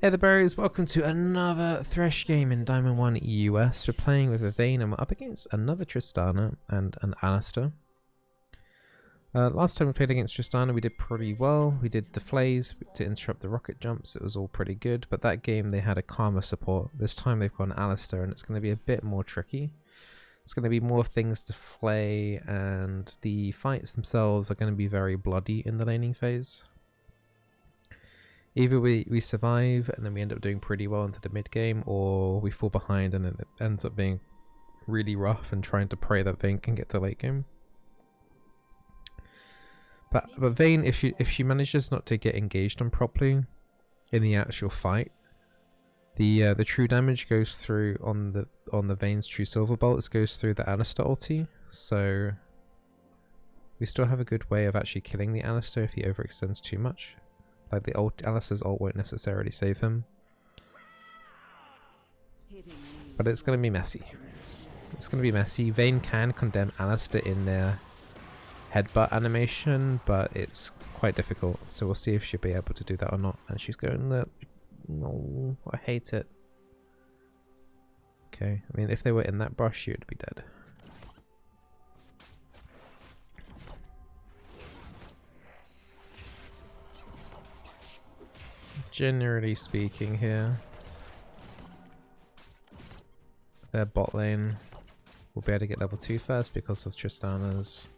Hey the berries, welcome to another Thresh game in Diamond 1 EUS. We're playing with a Vayne and we're up against another Tristana and an Alistair. Last time we played against Tristana we did pretty well. We did the flays to interrupt the rocket jumps, it was all pretty good, but that game they had a Karma support. This time they've got an Alistair and it's going to be a bit more tricky. It's going to be more things to flay and the fights themselves are going to be very bloody in the laning phase. Either we survive and then we end up doing pretty well into the mid game, or we fall behind and then it ends up being really rough and trying to pray that Vayne can get to late game. But Vayne, if she manages not to get engaged on properly in the actual fight, the true damage goes through on the Vayne's true silver bolts goes through the Alistair ulti, so we still have a good way of actually killing the Alistair if he overextends too much. Like the old Alistair's ult won't necessarily save him. But it's going to be messy. It's going to be messy. Vayne can condemn Alistair in their headbutt animation, but it's quite difficult. So we'll see if she'll be able to do that or not. And she's going there. No, I hate it. Okay, I mean if they were in that brush she would be dead. Generally speaking here, their bot lane will be able to get level 2 first because of Tristana's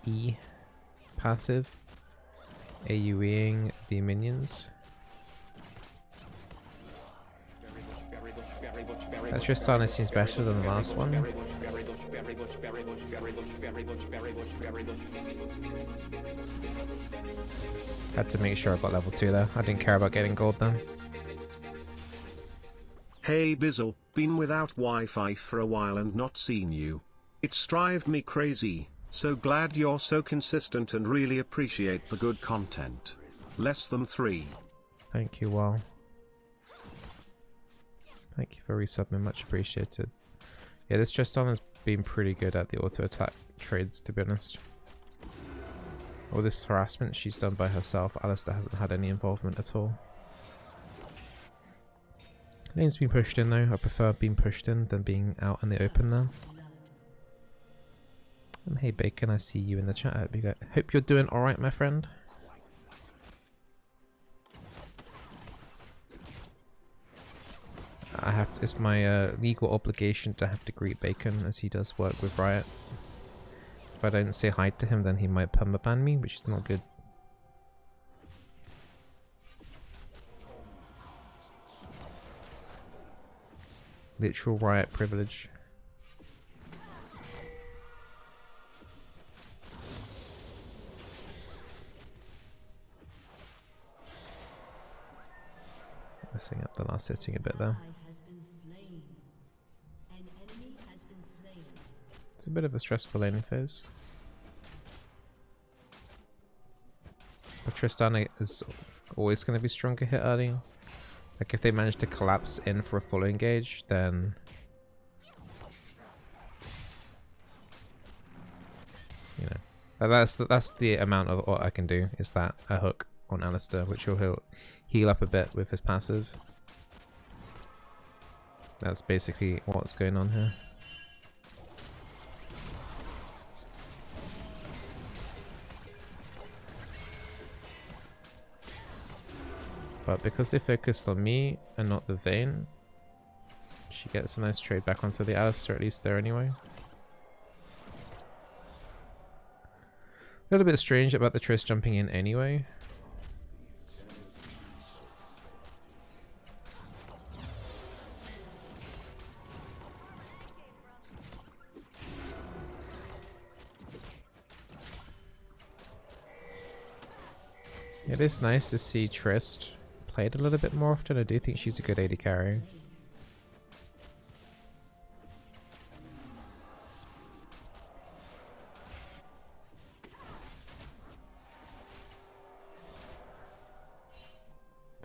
E passive, AoEing the minions. That Tristana seems better than the last one. Had to make sure I got level 2 there. I didn't care about getting gold then. Hey Bizzle, been without Wi-Fi for a while and not seen you. It's drive me crazy, so glad you're so consistent and really appreciate the good content. Less than 3. Thank you, Wal. Thank you for resubbing, much appreciated. Yeah, this Tristana's been pretty good at the auto attack trades, to be honest. All this harassment she's done by herself, Alistair hasn't had any involvement at all. Lane's been pushed in though, I prefer being pushed in than being out in the open now. And hey Bacon, I see you in the chat. Hope you're doing alright, my friend. It's my legal obligation to have to greet Bacon as he does work with Riot. If I don't say hi to him then he might permaban me, which is not good. Literal Riot privilege. Messing up the last hitting a bit there. It's a bit of a stressful laning phase. But Tristana is always going to be stronger hit early. Like if they manage to collapse in for a full engage, then you know that's the amount of what I can do. Is that a hook on Alistair, which will heal up a bit with his passive. That's basically what's going on here. But because they focused on me and not the Vayne, she gets a nice trade back onto the Alistair, at least there anyway. A little bit strange about the Triss jumping in anyway. It is nice to see Triss played a little bit more often. I do think she's a good AD carry.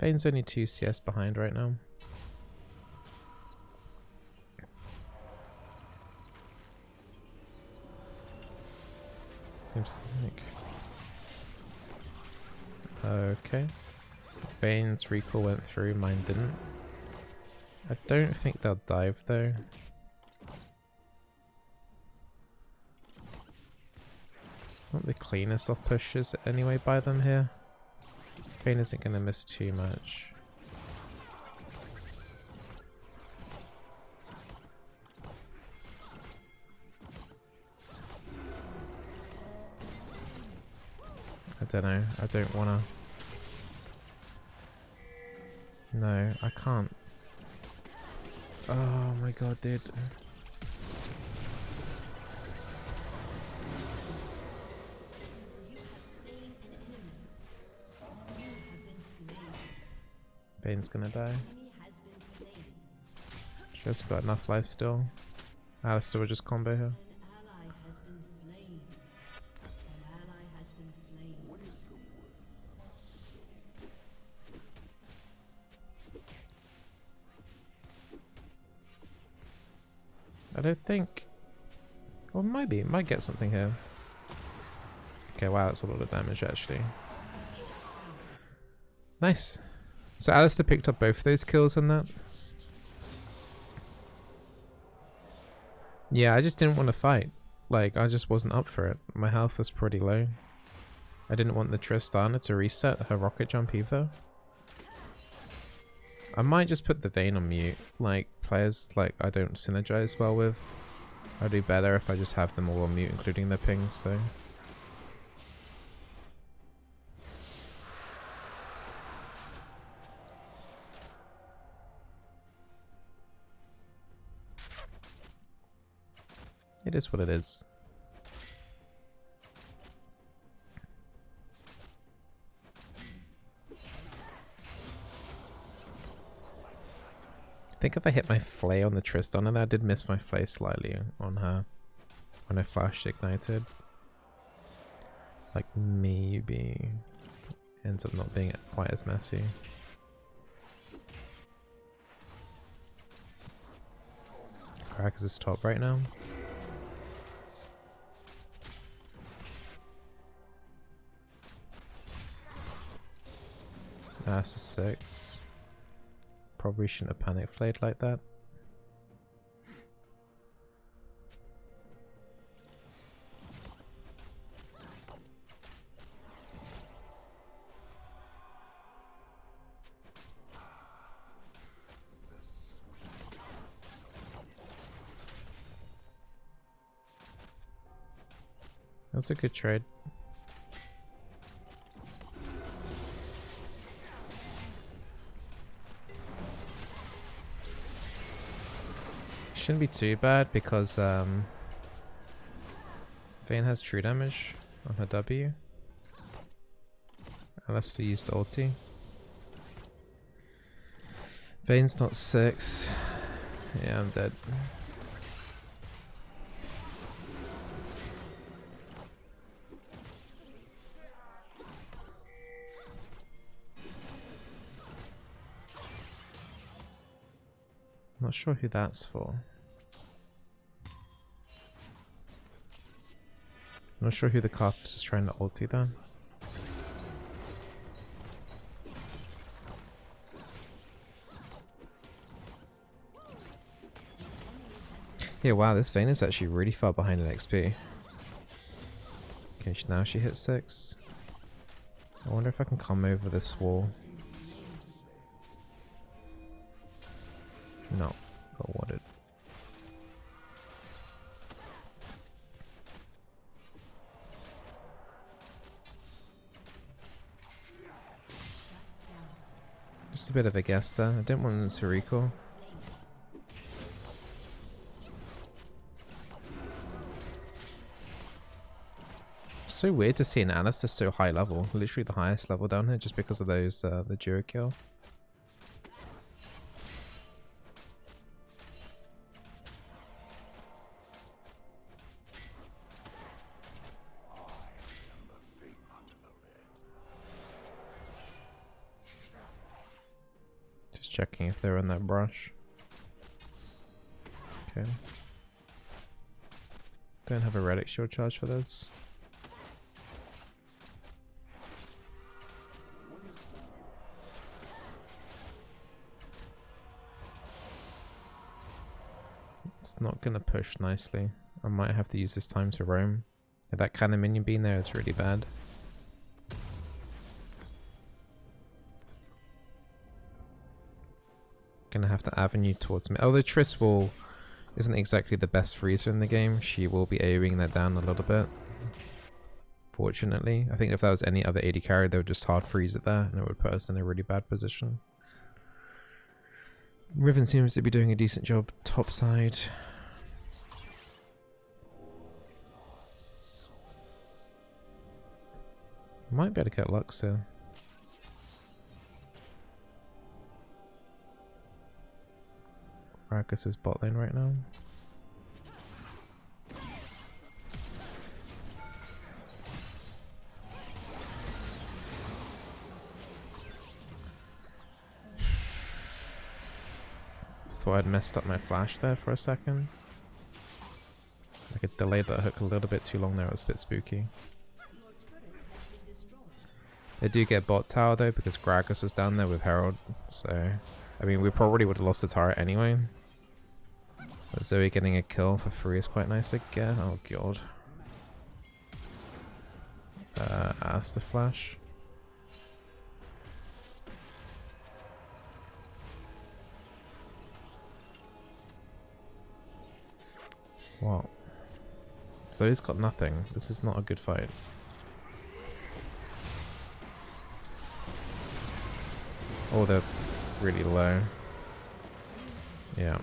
Vayne's only 2 CS behind right now. Seems like... Okay. Vayne's recall went through, mine didn't. I don't think they'll dive though. It's not the cleanest of pushes anyway by them here. Vayne isn't going to miss too much. I don't know. I don't wanna. No, I can't. Oh my god, dude. Vayne's gonna die. She's got enough life still. Alistair will just combo her. I don't think... Well, maybe. Might get something here. Okay, wow, that's a lot of damage, actually. Nice. So Alistair picked up both of those kills in that. Yeah, I just didn't want to fight. Like, I just wasn't up for it. My health was pretty low. I didn't want the Tristana to reset her rocket jump either. I might just put the Vayne on mute. Like, players like I don't synergize well with. I'd do better if I just have them all on mute, including their pings, so... It is what it is. I think if I hit my flay on the Tristan, and I did miss my flay slightly on her when I flashed ignited. Like maybe ends up not being quite as messy. Crackers is top right now. That's a 6. Probably shouldn't have panic flayed like that. That's a good trade. Shouldn't be too bad because Vayne has true damage on her W. Unless they use the ulti. Vayne's not 6. Yeah, I'm dead. Not sure who that's for. Not sure who the Carthus is trying to ulti then. Yeah, wow, this Vayne is actually really far behind in XP. Okay, now she hits 6. I wonder if I can come over this wall. No, got wanted. Just a bit of a guess there. I didn't want them to recall. So weird to see an Alistair so high level. Literally the highest level down here just because of those, the duo kill. Checking if they're in that brush. Okay. Don't have a relic shield charge for this. It's not gonna push nicely. I might have to use this time to roam. If that kind of minion being there is really bad. Gonna have to avenue towards me. Although Triss will isn't exactly the best freezer in the game, she will be AoEing that down a little bit. Fortunately. I think if that was any other AD carry, they would just hard freeze it there and it would put us in a really bad position. Riven seems to be doing a decent job topside. Might be able to get Lux here. Rakus is bot lane right now. Thought I'd messed up my flash there for a second. I could delay that hook a little bit too long there, it was a bit spooky. They do get bot tower though because Gragas was down there with Herald, so I mean we probably would have lost the turret anyway. But Zoe getting a kill for free is quite nice again. Oh god. Aster flash. What? Zoe's got nothing. This is not a good fight. Oh, they're really low. Yeah.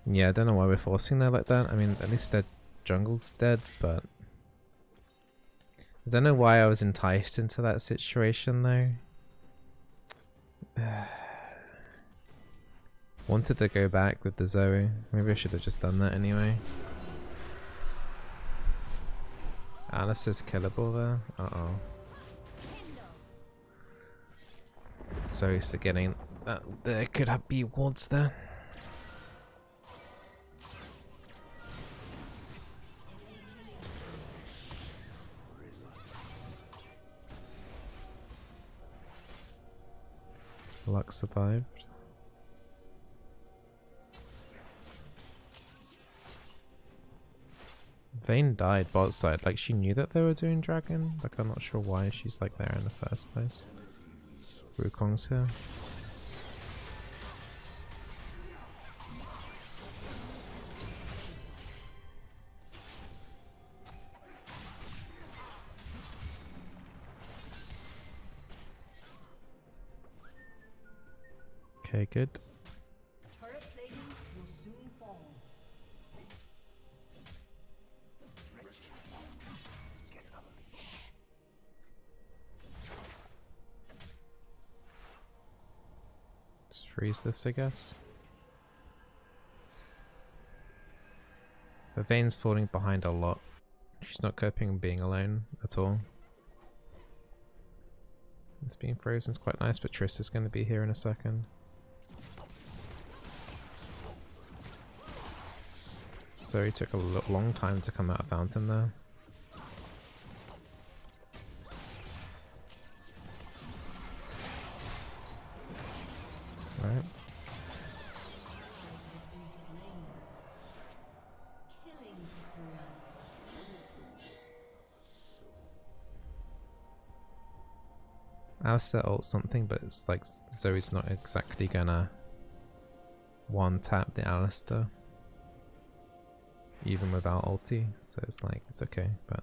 Yeah, I don't know why we're forcing that like that. I mean, at least their jungle's dead, but... I don't know why I was enticed into that situation, though. Wanted to go back with the Zoe. Maybe I should have just done that anyway. Alice is killable there. Uh-oh. Zoe's forgetting that there could be wards there. Lux survived. Vayne died bot side. Like, she knew that they were doing dragon. Like, I'm not sure why she's like there in the first place. Wukong's here. Okay, good. Turret plating will soon fall. Just freeze this, I guess. The Vayne's falling behind a lot. She's not coping being alone at all. This being frozen is quite nice, but Triss is going to be here in a second. So he took a long time to come out of fountain there. Right. Alistair ult something, but it's like Zoe's not exactly gonna one tap the Alistair. Even without ulti, so it's like, it's okay, but...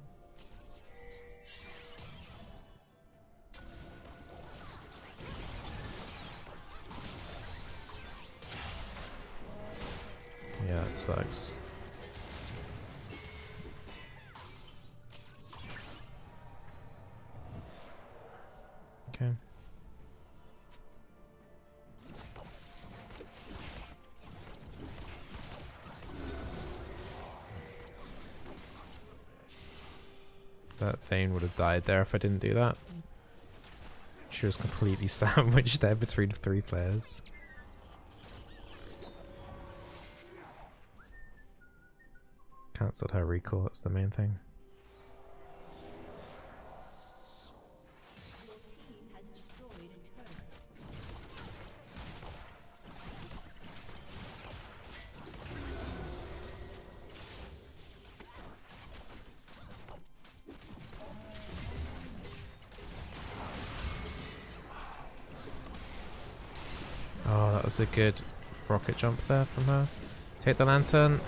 yeah, it sucks. Okay. That Vayne would have died there if I didn't do that. She was completely sandwiched there between 3 players. Cancelled her recall, that's the main thing. that was a good rocket jump there from her. Take the lantern.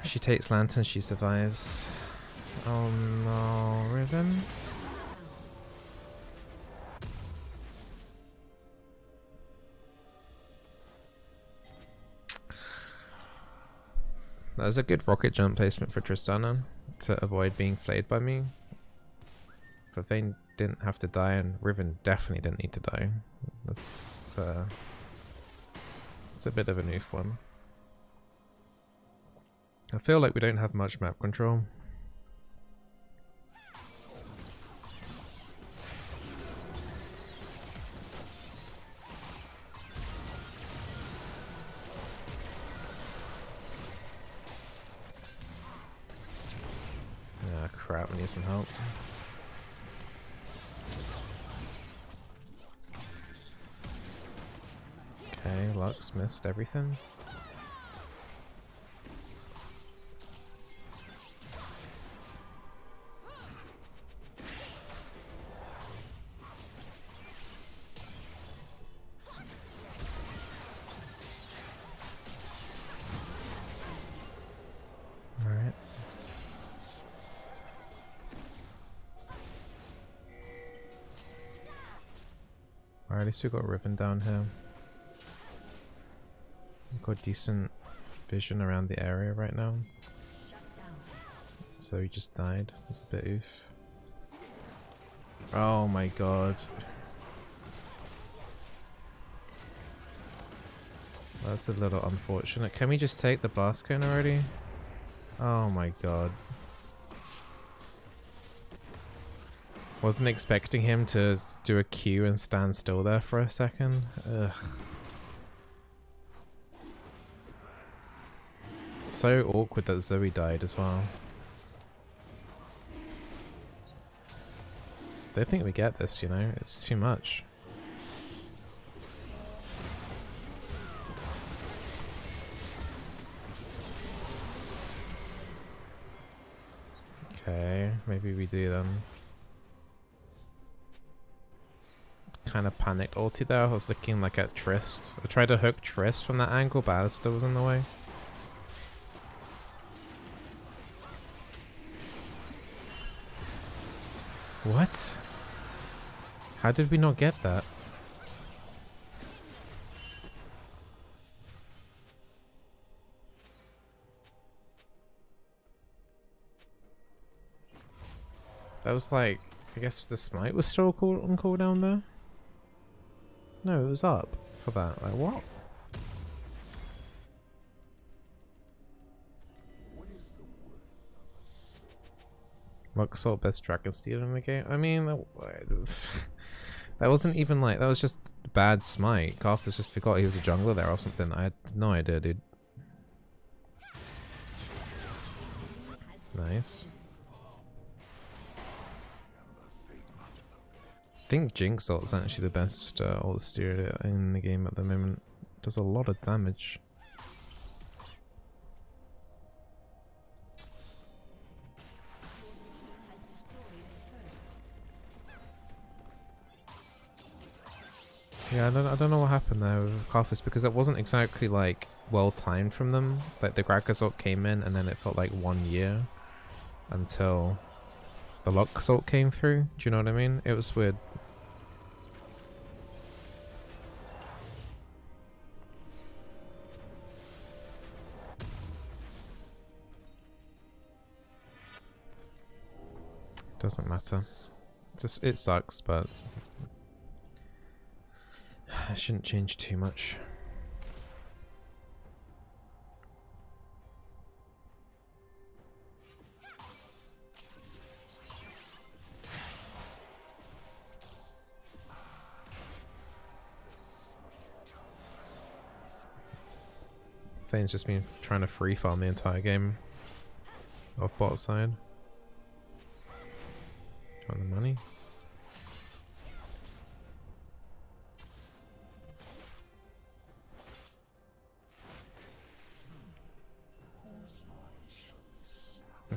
She takes lantern, she survives. Oh no, Riven. That was a good rocket jump placement for Tristana to avoid being flayed by me. But Vayne didn't have to die, and Riven definitely didn't need to die. That's it's a bit of a noof one. I feel like we don't have much map control. Ah, crap, we need some help. Okay, Lux missed everything. Alright. Alright, at least we got Riven down here. We've got decent vision around the area right now. So he just died. That's a bit oof. Oh my god. That's a little unfortunate. Can we just take the blast cone already? Oh my god. Wasn't expecting him to do a Q and stand still there for a second. Ugh. So awkward that Zoe died as well. They think we get this, you know? It's too much. Okay, maybe we do then. Kind of panicked ulti there. I was looking like at Trist. I tried to hook Trist from that angle, but Alistair was in the way. What? How did we not get that? That was like, I guess the smite was still on cooldown there? No, it was up for that. Like, what? Luxor best dragon stealer in the game. I mean, that wasn't even like, that was just bad smite. Carthus just forgot he was a jungler there or something. I had no idea, dude. Nice. I think Jinx ult is actually the best ult stealer in the game at the moment. Does a lot of damage. Yeah, I don't know what happened there with Carthus, because it wasn't exactly like well timed from them. Like the Gragas ult came in and then it felt like 1 year until the Lux ult came through. Do you know what I mean? It was weird. Doesn't matter. Just, it sucks, but it shouldn't change too much. Fane's just been trying to free farm the entire game off bot side. Want the money?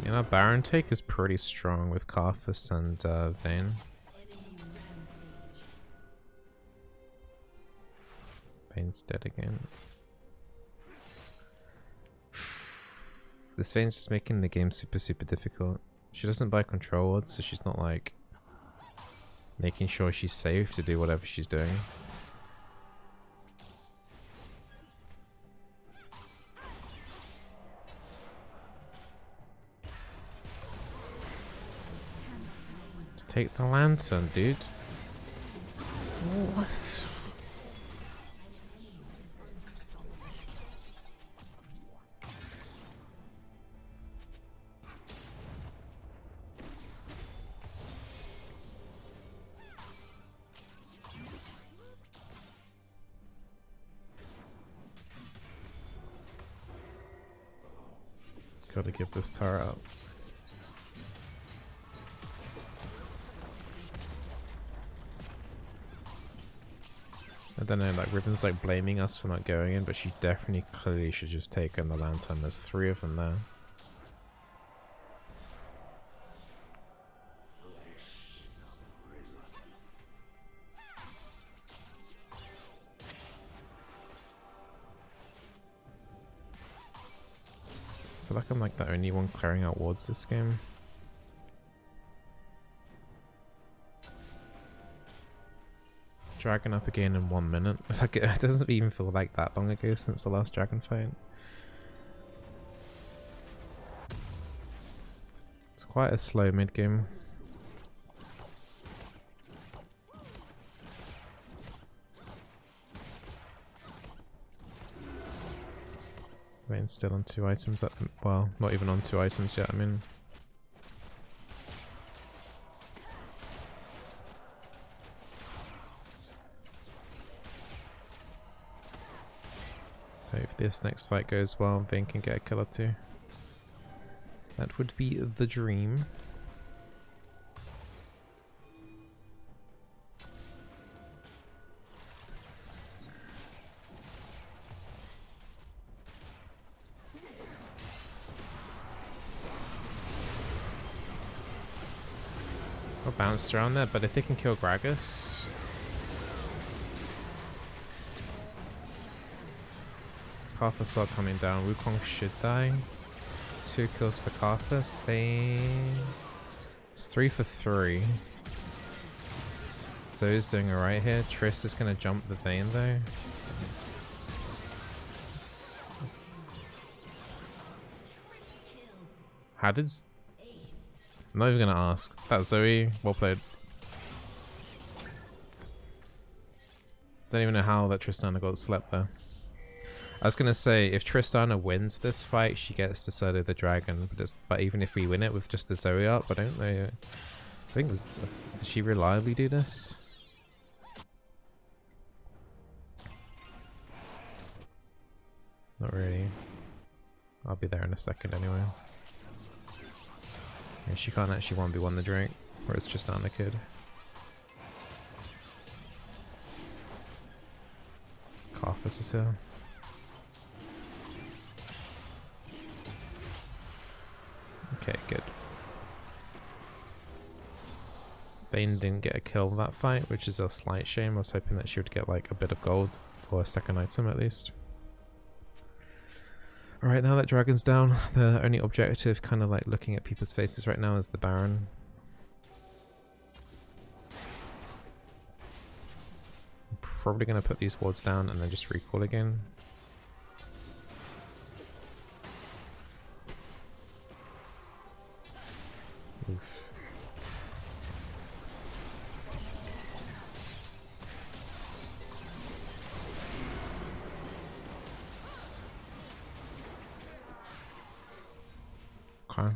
You know, Baron take is pretty strong with Carthus and Vayne. Vayne's dead again. This Vayne's just making the game super difficult. She doesn't buy control wards, so she's not like making sure she's safe to do whatever she's doing. Just take the lantern, dude. What? Gotta give this turret up. I don't know, like Ribbon's like blaming us for not going in, but she definitely clearly should just take on the lantern. There's 3 of them there. I feel like I'm like the only one clearing out wards this game. Dragon up again in 1 minute. Like it doesn't even feel like that long ago since the last dragon fight. It's quite a slow mid game. Vayne's still on 2 items at the, well, not even on 2 items yet, I mean. So if this next fight goes well, Vayne can get a kill or 2. That would be the dream. I'll bounce around there, but if they can kill Gragas. Karthus are coming down. Wukong should die. 2 kills for Karthus. Vayne. It's 3 for 3. Zoe's doing alright here. Triss is gonna jump the Vayne though. How did... I'm not even gonna ask. That Zoe, well played. Don't even know how that Tristana got slept there. I was gonna say, if Tristana wins this fight, she gets to solo the dragon. But even if we win it with just the Zoe up, I don't know. I think does she reliably do this? Not really. I'll be there in a second anyway. Yeah, she can't actually 1v1 the Drake, where it's just on the kid. Karthus is here. Okay, good. Vayne didn't get a kill that fight, which is a slight shame. I was hoping that she would get like a bit of gold for a second item at least. Alright, now that Dragon's down, the only objective kind of like looking at people's faces right now is the Baron. I'm probably going to put these wards down and then just recall again. Oof. Okay.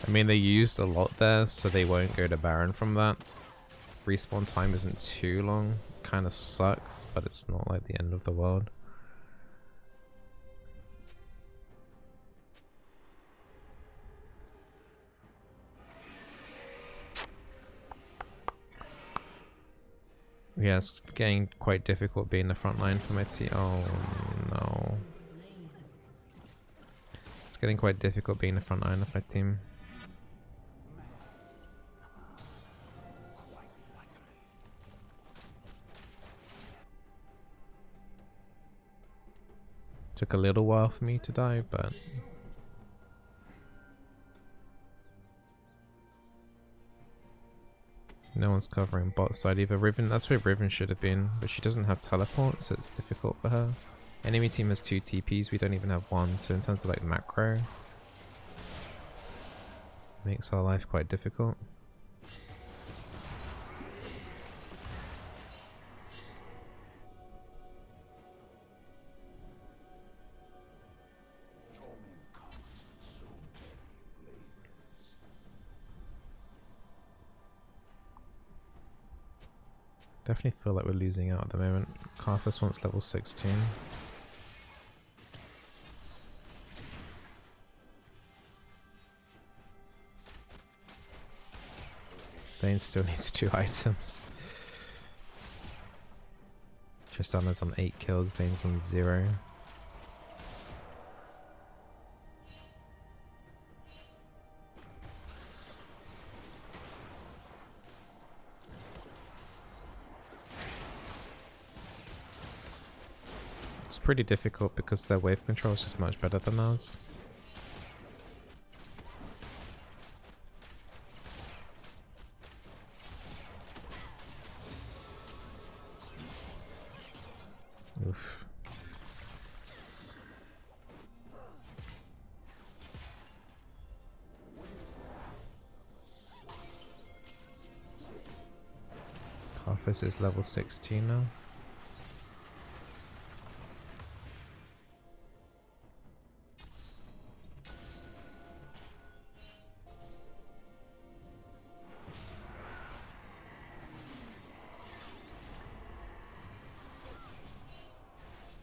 I mean, they used a lot there, so they won't go to Baron from that. Respawn time isn't too long. Kind of sucks, but it's not like the end of the world. Yeah, it's getting quite difficult being the front line for my team. Oh no. It's getting quite difficult being the front line of my team. Took a little while for me to die, but no one's covering bot side either. Riven, that's where Riven should have been, but she doesn't have teleport, so it's difficult for her. Enemy team has 2 TPs, we don't even have 1, so in terms of like macro, makes our life quite difficult. Definitely feel like we're losing out at the moment. Carthus wants level 16. Vayne still needs 2 items. Tristana's on 8 kills, Vayne's on 0. It's pretty difficult because their wave control is just much better than ours. Oof. Carthus is level 16 now.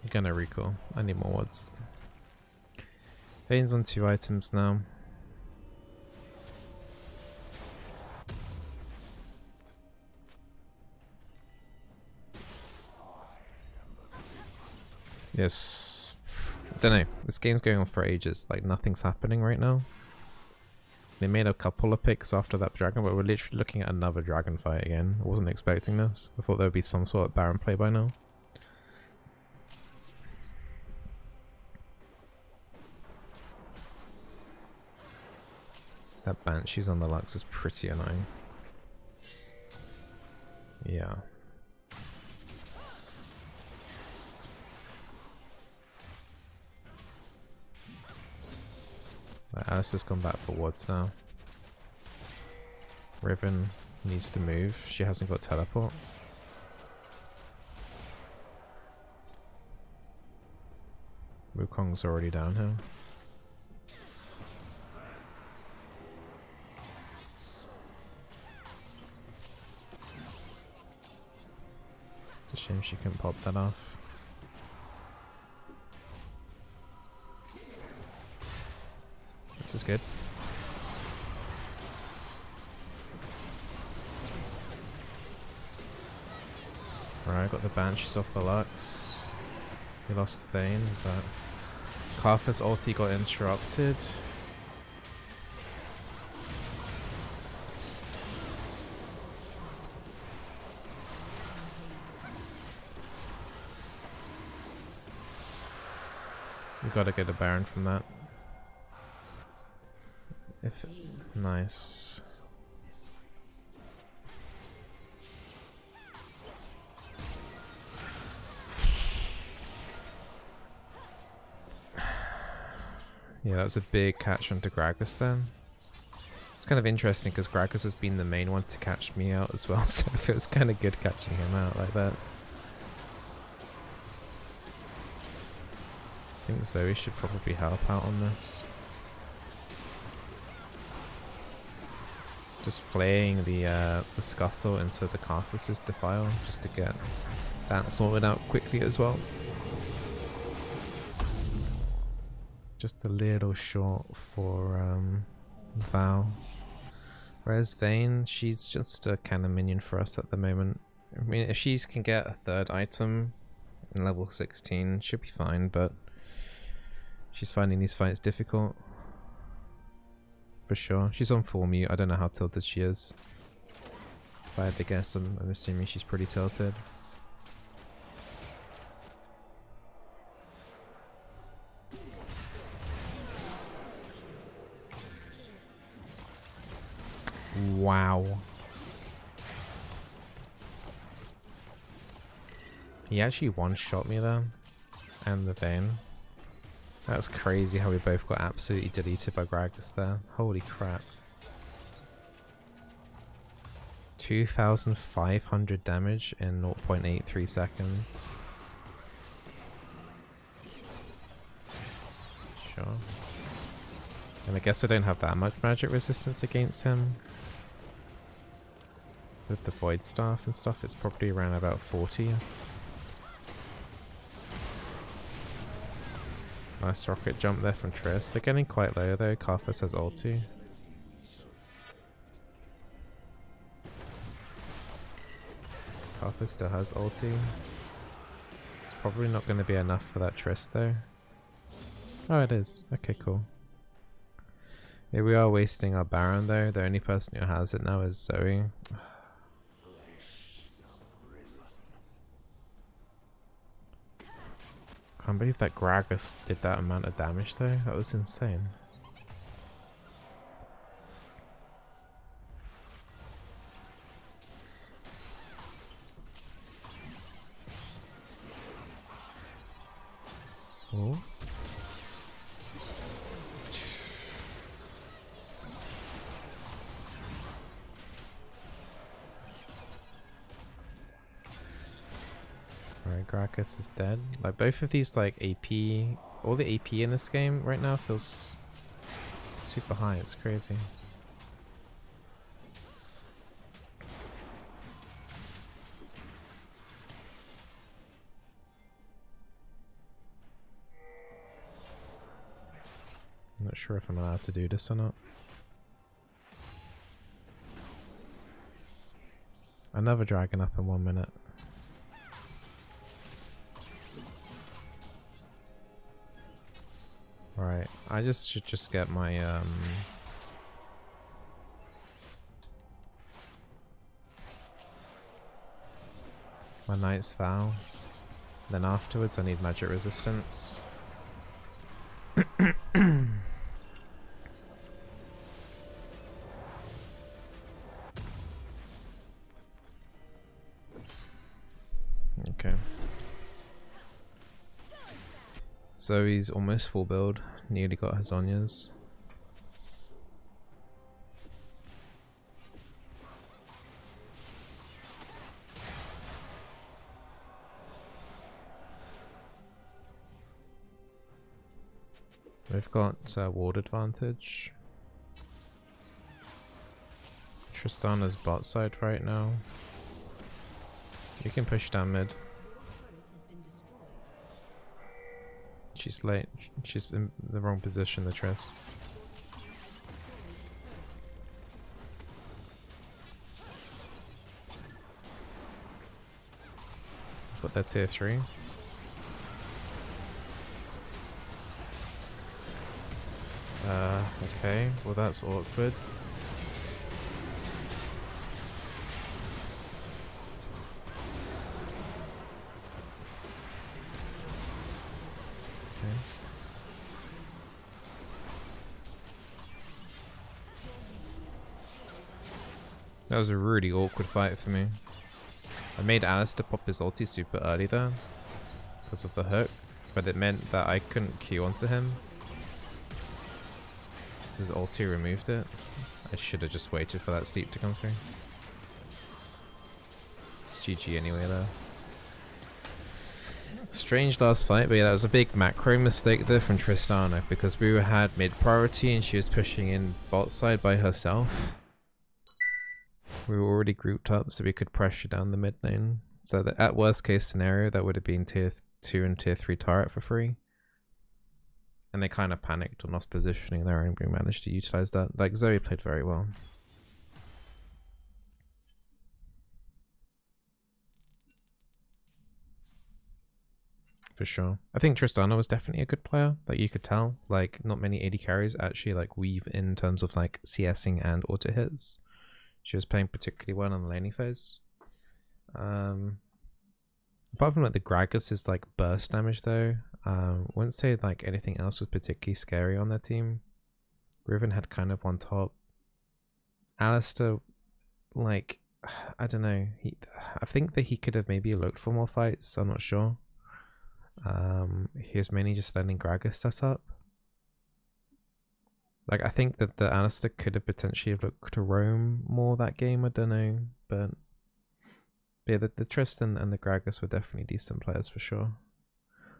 I'm gonna recall. I need more wards. Vayne's on 2 items now. Yes. I don't know. This game's going on for ages. Like, nothing's happening right now. They made a couple of picks after that dragon, but we're literally looking at another dragon fight again. I wasn't expecting this. I thought there would be some sort of Baron play by now. That Banshee's on the Lux is pretty annoying. Yeah. Alistair's gone back for wards now. Riven needs to move. She hasn't got teleport. Wukong's already down here. It's a shame she couldn't pop that off. This is good. Alright, got the Banshees off the Lux. We lost Vayne, but Carthus ulti got interrupted. We gotta get a Baron from that. Nice. Yeah, that was a big catch onto Gragas then. It's kind of interesting because Gragas has been the main one to catch me out as well, so it feels kind of good catching him out like that. I think Zoe should probably help out on this. Just flaying the Scuttle into the Carthus's Defile just to get that sorted out quickly as well. Just a little short for Val. Whereas Vayne, she's just a kind of minion for us at the moment. I mean, if she can get a 3rd item in level 16, she'll be fine, but she's finding these fights difficult. For sure. She's on full mute. I don't know how tilted she is. If I had to guess, I'm assuming she's pretty tilted. Wow. He actually one-shot me there. And the Vayne. That's crazy how we both got absolutely deleted by Gragas there. Holy crap. 2,500 damage in 0.83 seconds. Sure. And I guess I don't have that much magic resistance against him. With the Void Staff and stuff, it's probably around about 40. Nice rocket jump there from Thresh. They're getting quite low though. Karthus has ulti. Karthus still has ulti. It's probably not going to be enough for that Thresh though. Oh, it is. Okay, cool. Yeah, we are wasting our Baron though. The only person who has it now is Zoe. I can't believe that Gragas did that amount of damage though. That was insane. Oh. Alright, Gragas is dead. Like both of these like AP, all the AP in this game right now feels super high, it's crazy. I'm not sure if I'm allowed to do this or not. Another dragon up in 1 minute. Alright, I should just get my my Knight's Vow. Then afterwards I need magic resistance. Okay. Zoe's almost full build, nearly got her Zhonya's. We've got ward advantage. Tristana's bot side right now. You can push down mid. She's late. She's in the wrong position, the Trist. Put that tier 3. Okay. Well, that's awkward. That was a really awkward fight for me. I made Alistair pop his ulti super early there because of the hook, but it meant that I couldn't Q onto him. His ulti removed it. I should have just waited for that sleep to come through. It's GG anyway though. Strange last fight, but yeah, that was a big macro mistake there from Tristana because we had mid priority and she was pushing in bot side by herself. We were already grouped up so we could pressure down the mid lane. So that at worst case scenario that would have been tier 2 and tier 3 turret for free. And they kind of panicked on us positioning there and we managed to utilize that. Like Zoe played very well. For sure. I think Tristana was definitely a good player. Like you could tell. Like not many AD carries actually like weave in terms of like CSing and auto hits. She was playing particularly well on the laning phase. Apart from like the Gragas' like burst damage though, wouldn't say like anything else was particularly scary on their team. Riven had kind of one top. Alistair, like, I don't know. I think that he could have maybe looked for more fights. I'm not sure. He was mainly just letting Gragas set up. Like, I think that the Alistair could have potentially have looked to roam more that game. I don't know, but yeah, the Tristan and the Gragas were definitely decent players for sure.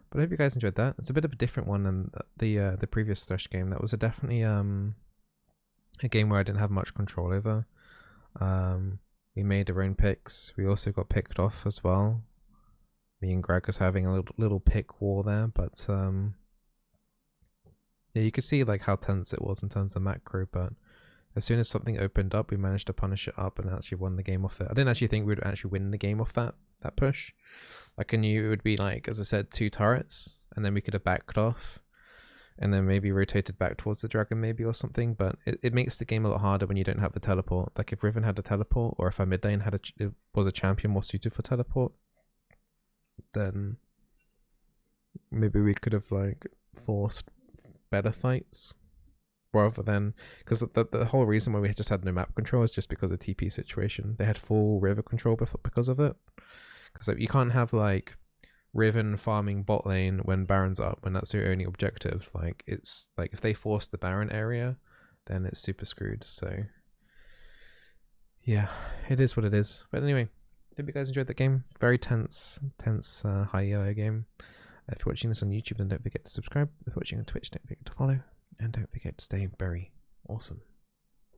But I hope you guys enjoyed that. It's a bit of a different one than the previous Thresh game. That was definitely a game where I didn't have much control over. We made our own picks. We also got picked off as well. Me and Greg was having a little pick war there, but yeah, you could see like how tense it was in terms of macro. But as soon as something opened up, we managed to punish it up and actually won the game off it. I didn't actually think we would actually win the game off that push. Like, I knew it would be like, as I said, 2 turrets, and then we could have backed off, and then maybe rotated back towards the dragon maybe or something. But it makes the game a lot harder when you don't have the teleport. Like, if Riven had a teleport, or if our mid lane was a champion more suited for teleport, then maybe we could have like forced better fights, rather than, because the whole reason why we just had no map control is just because of TP situation. They had full river control because of it. Because like, you can't have like Riven farming bot lane when Baron's up, when that's their only objective. Like, it's like if they force the Baron area, then it's super screwed. So yeah, it is what it is. But anyway, hope you guys enjoyed that game. Very tense high yellow game. If you're watching this on YouTube, then don't forget to subscribe. If you're watching on Twitch, don't forget to follow, and don't forget to stay very awesome.